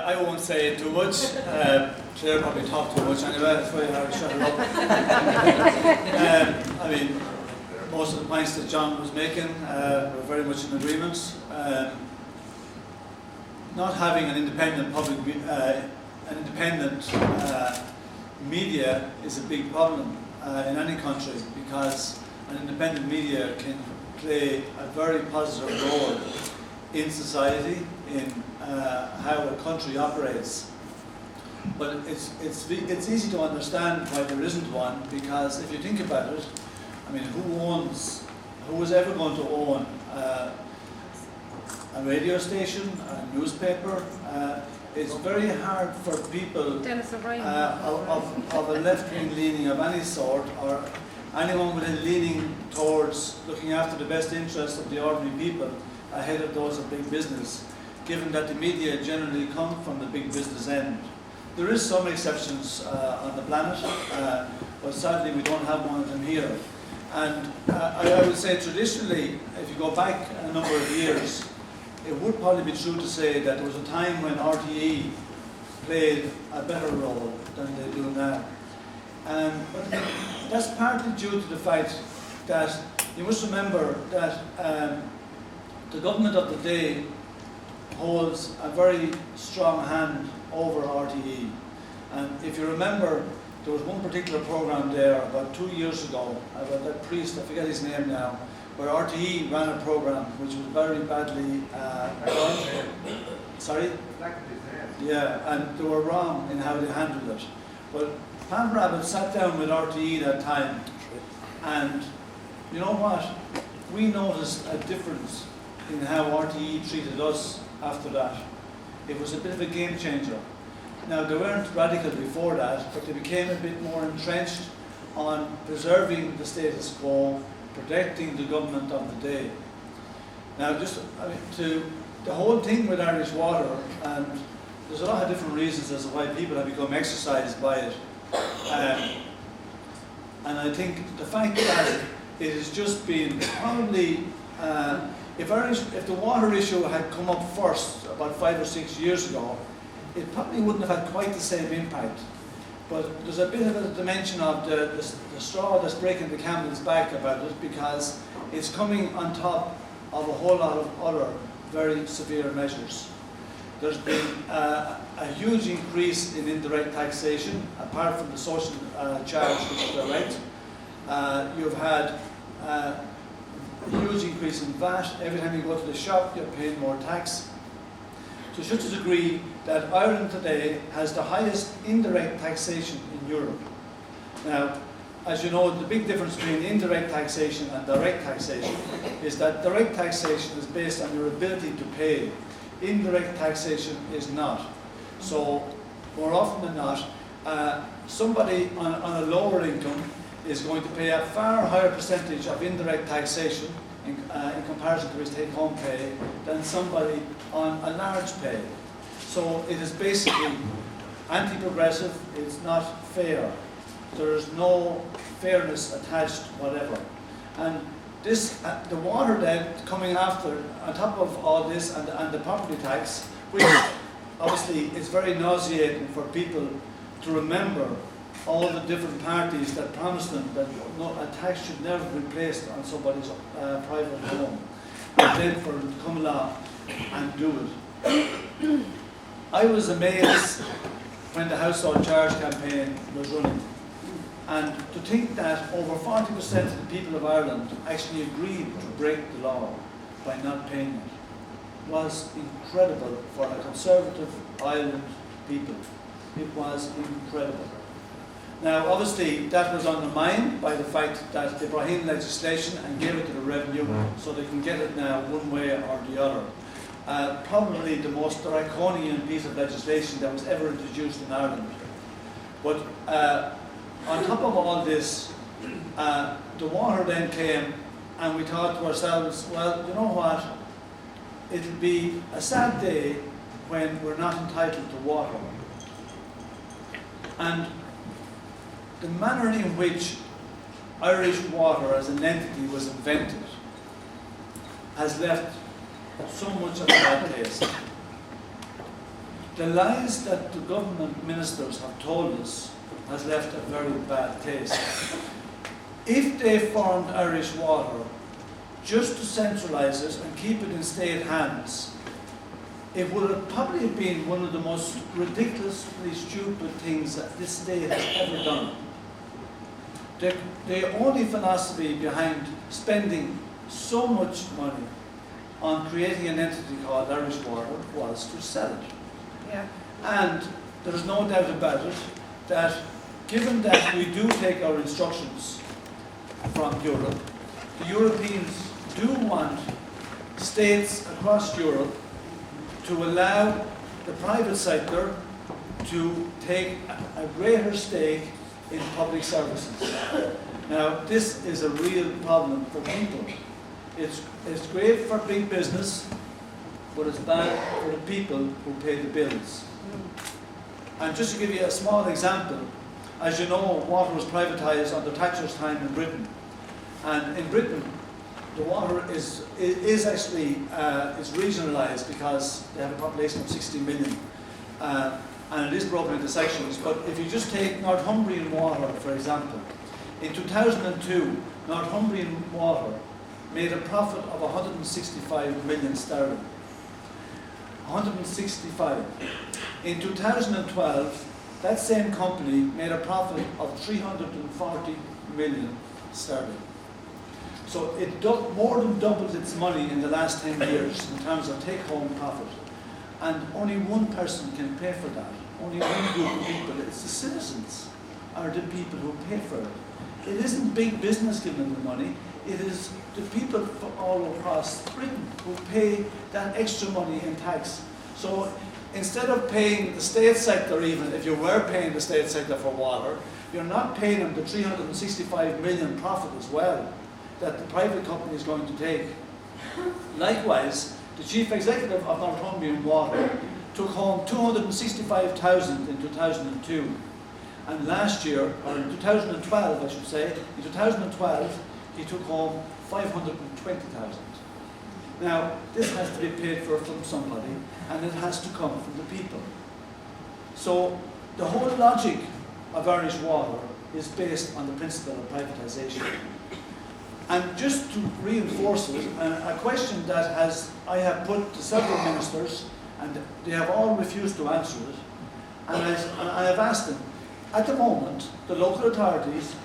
I won't say too much. Clare probably talked too much anyway, that's why I shut it up. I mean, most of the points that John was making were very much in agreement. Not having an independent media is a big problem in any country, because an independent media can play a very positive role in society, in how a country operates. But it's easy to understand why there isn't one, because if you think about it, I mean, who is ever going to own a radio station, a newspaper? It's very hard for people of a left-wing leaning of any sort, or anyone with a leaning towards looking after the best interests of the ordinary people ahead of those of big business, given that the media generally come from the big business end. There is some exceptions on the planet, but sadly we don't have one of them here. And I would say traditionally, if you go back a number of years, it would probably be true to say that there was a time when RTE played a better role than they do now. But that's partly due to the fact that you must remember that the government of the day holds a very strong hand over RTE. And if you remember, there was one particular programme there about 2 years ago, about that priest, I forget his name now, where RTE ran a programme which was very badly done. Sorry? Yeah, and they were wrong in how they handled it. But Pam Rabbit sat down with RTE that time, and you know what? We noticed a difference in how RTE treated us after that. It was a bit of a game changer. Now, they weren't radical before that, but they became a bit more entrenched on preserving the status quo, protecting the government of the day. Now, the whole thing with Irish Water, and there's a lot of different reasons as to why people have become exercised by it. And I think the fact that it has just been probably, if the water issue had come up first about 5 or 6 years ago, it probably wouldn't have had quite the same impact. But there's a bit of a dimension of the straw that's breaking the camel's back about it, because it's coming on top of a whole lot of other very severe measures. There's been a huge increase in indirect taxation, apart from the social charge, which is direct. You've had a huge increase in VAT. Every time you go to the shop, you're paying more tax. To such a degree that Ireland today has the highest indirect taxation in Europe. Now, as you know, the big difference between indirect taxation and direct taxation is that direct taxation is based on your ability to pay. Indirect taxation is not. So, more often than not, somebody on a lower income is going to pay a far higher percentage of indirect taxation in comparison to his take-home pay than somebody on a large pay. So it is basically anti-progressive, it's not fair. There is no fairness attached whatever. And this, the water then coming after, on top of all this, and the property tax, which obviously is very nauseating for people to remember all the different parties that promised them that a tax should never be placed on somebody's private home, and then for them to come along and do it. I was amazed when the household charge campaign was running, and to think that over 40% of the people of Ireland actually agreed to break the law by not paying it was incredible for a conservative island people. It was incredible. Now, obviously, that was undermined by the fact that they brought in legislation and gave it to the revenue, so they can get it now one way or the other. Probably the most draconian piece of legislation that was ever introduced in Ireland. But on top of all this, the water then came, and we thought to ourselves, well, you know what? It'll be a sad day when we're not entitled to water. And the manner in which Irish Water as an entity was invented has left so much of a bad taste. The lies that the government ministers have told us has left a very bad taste. If they formed Irish Water just to centralise it and keep it in state hands, it would have probably been one of the most ridiculously stupid things that this state has ever done. The only philosophy behind spending so much money on creating an entity called Irish Water was to sell it. Yeah. And there is no doubt about it that given that we do take our instructions from Europe, the Europeans do want states across Europe to allow the private sector to take a greater stake in public services. Now, this is a real problem for people. It's great for big business, but it's bad for the people who pay the bills. And just to give you a small example, as you know, water was privatised under Thatcher's time in Britain. And in Britain, the water is actually it's regionalised because they have a population of 60 million. And it is broken into sections. But if you just take Northumbrian water, for example, in 2002, Northumbrian water made a profit of 165 million sterling. 165. In 2012, that same company made a profit of 340 million sterling. So it more than doubled its money in the last 10 years in terms of take-home profit. And only one person can pay for that. Only one group of people. It's the citizens are the people who pay for it. It isn't big business giving them the money. It is the people all across Britain who pay that extra money in tax. So instead of paying the state sector, even if you were paying the state sector for water, you're not paying them the 365 million profit as well that the private company is going to take. Likewise, the chief executive of Northumbrian Water took home 265,000 in 2002. And last year, or in 2012 I should say, in 2012 he took home 520,000. Now, this has to be paid for from somebody, and it has to come from the people. So, the whole logic of Irish Water is based on the principle of privatisation. And just to reinforce it, a question that I have put to several ministers, and they have all refused to answer it, and I have asked them, at the moment, the local authorities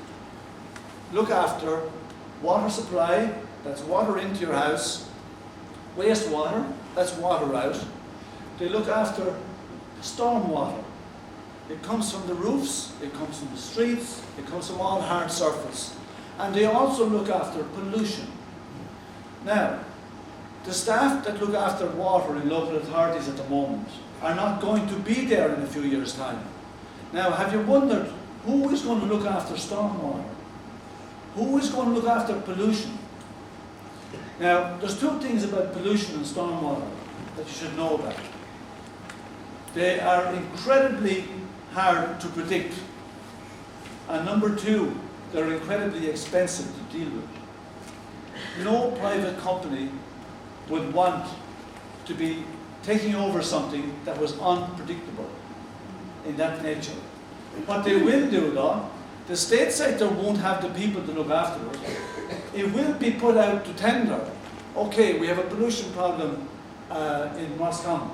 look after water supply, that's water into your house, wastewater, that's water out. They look after storm water. It comes from the roofs, it comes from the streets, it comes from all hard surface. And they also look after pollution. Now, the staff that look after water in local authorities at the moment are not going to be there in a few years' time. Now, have you wondered who is going to look after stormwater? Who is going to look after pollution? Now, there's two things about pollution and stormwater that you should know about. They are incredibly hard to predict. And number two, they're incredibly expensive to deal with. No private company would want to be taking over something that was unpredictable in that nature. What they will do though, the state sector won't have the people to look after it. It will be put out to tender. Okay, we have a pollution problem in Roscommon.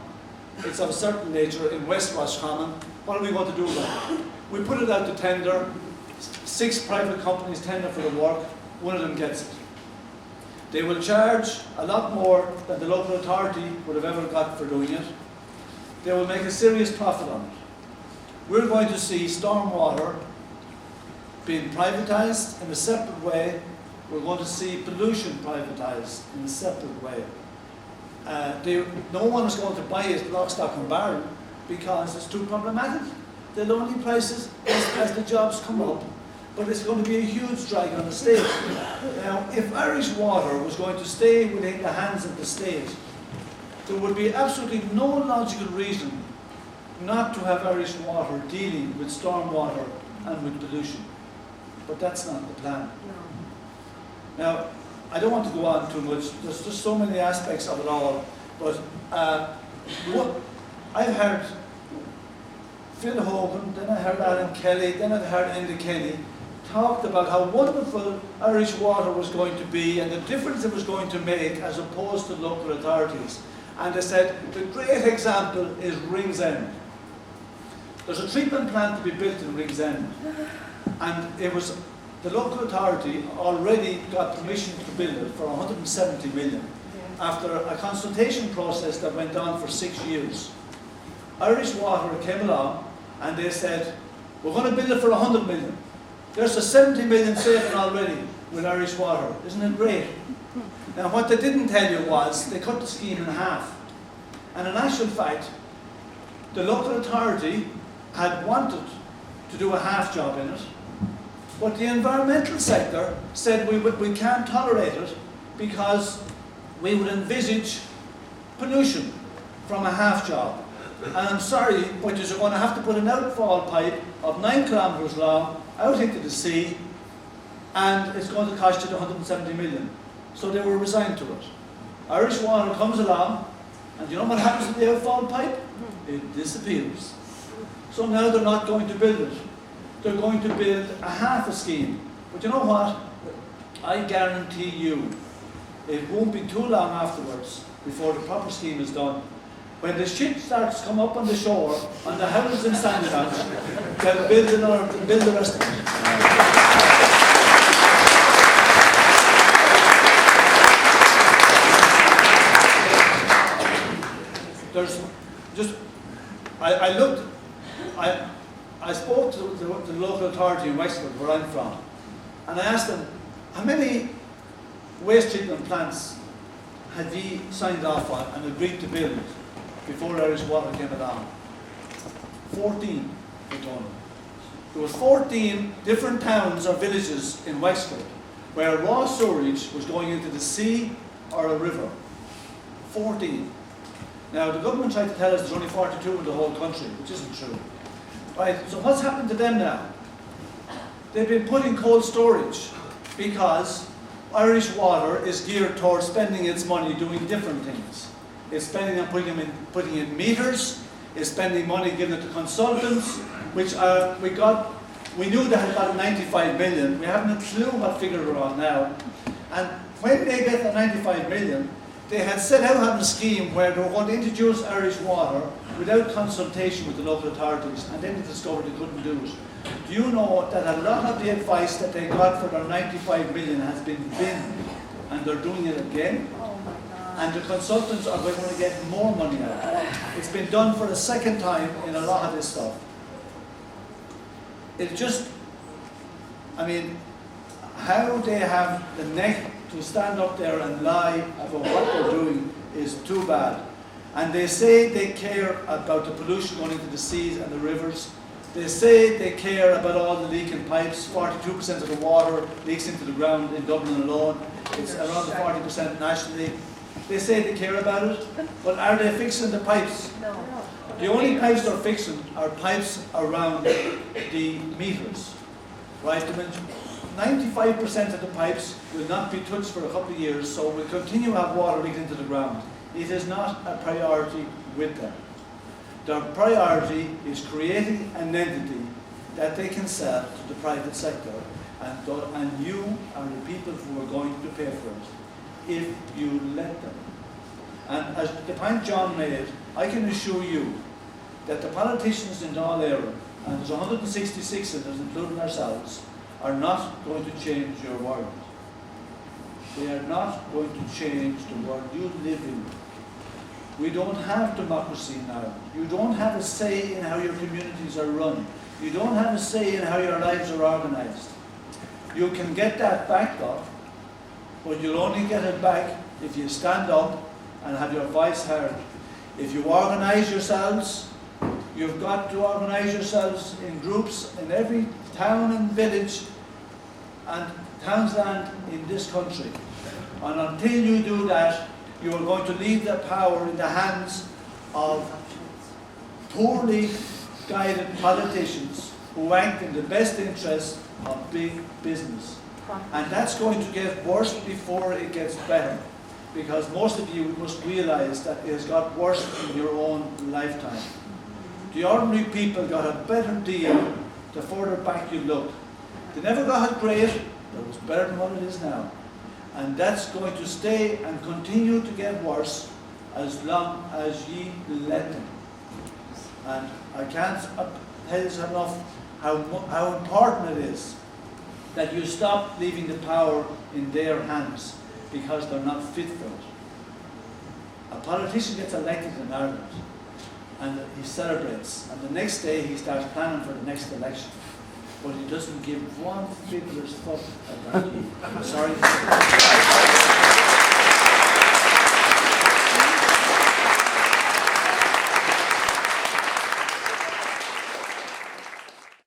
It's of a certain nature in West Roscommon. What are we going to do about it? We put it out to tender. 6 private companies tender for the work. One of them gets it. They will charge a lot more than the local authority would have ever got for doing it. They will make a serious profit on it. We're going to see stormwater being privatised in a separate way. We're going to see pollution privatised in a separate way. No one is going to buy it lock, stock and barrel because it's too problematic. They'll only price it as the jobs come up, but it's going to be a huge drag on the state. Now, if Irish Water was going to stay within the hands of the state, there would be absolutely no logical reason not to have Irish Water dealing with stormwater and with pollution. But that's not the plan. No. Now, I don't want to go on too much. There's just so many aspects of it all. But what I've heard Phil Hogan, then I heard Alan Kelly, then I heard Enda Kenny, talked about how wonderful Irish Water was going to be and the difference it was going to make as opposed to local authorities. And they said, the great example is Ringsend. There's a treatment plant to be built in Ringsend. And it was, the local authority already got permission to build it for 170 million after a consultation process that went on for 6 years. Irish Water came along and they said, we're going to build it for 100 million. There's a 70 million saving already with Irish Water. Isn't it great? Now what they didn't tell you was they cut the scheme in half. And in actual fact, the local authority had wanted to do a half job in it, but the environmental sector said we can't tolerate it because we would envisage pollution from a half job. And I'm sorry, but you're going to have to put an outfall pipe of 9 kilometres long out into the sea, and it's going to cost you 170 million. So they were resigned to it. Irish Water comes along, and you know what happens to the outfall pipe? It disappears. So now they're not going to build it. They're going to build a half a scheme. But you know what? I guarantee you, it won't be too long afterwards before the proper scheme is done. When the ship starts to come up on the shore, on the houses in Sandytown, they'll build the rest of it. There's just, I spoke to the local authority in Wexford, where I'm from, and I asked them, how many waste treatment plants had we signed off on and agreed to build before Irish Water came along? 14, they told me. There was 14 different towns or villages in Wexford where raw sewage was going into the sea or a river. 14. Now, the government tried to tell us there's only 42 in the whole country, which isn't true. Right, so what's happened to them now? They've been put in cold storage because Irish Water is geared towards spending its money doing different things. It's spending on putting in meters, it's spending money giving it to consultants, which we knew they had got 95 million. We haven't a clue what figure we're on now. And when they get the 95 million, they had set out on a scheme where they were going to introduce Irish Water without consultation with the local authorities, and then they discovered they couldn't do it. Do you know that a lot of the advice that they got for their 95 million has been binned, and they're doing it again? Oh my God. And the consultants are going to get more money out. It's been done for a second time in a lot of this stuff. It's just, I mean, how they have the neck to stand up there and lie about what they're doing is too bad. And they say they care about the pollution going into the seas and the rivers. They say they care about all the leaking pipes. 42% of the water leaks into the ground in Dublin alone. It's around 40% nationally. They say they care about it, but are they fixing the pipes? No. The only pipes they're fixing are pipes around the meters. Right? 95% of the pipes will not be touched for a couple of years, so we'll continue to have water leaking into the ground. It is not a priority with them. Their priority is creating an entity that they can sell to the private sector, and you are the people who are going to pay for it, if you let them. And as the point John made, I can assure you that the politicians in Dáil Éireann, and there's 166 of us, including ourselves, are not going to change your world. They are not going to change the world you live in. We don't have democracy now. You don't have a say in how your communities are run. You don't have a say in how your lives are organised. You can get that back up, but you'll only get it back if you stand up and have your voice heard. If you organise yourselves, you've got to organise yourselves in groups in every town and village and townsland in this country. And until you do that, you are going to leave the power in the hands of poorly guided politicians who act in the best interest of big business. And that's going to get worse before it gets better, because most of you must realise that it has got worse in your own lifetime. the ordinary people got a better deal the further back you looked. They never got it great, but it was better than what it is now. And that's going to stay and continue to get worse as long as ye let them. And I can't tell you enough how important it is that you stop leaving the power in their hands because they're not fit for it. A politician gets elected in Ireland and he celebrates, and the next day he starts planning for the next election, but he doesn't give one fiddler's fuck about you. Sorry.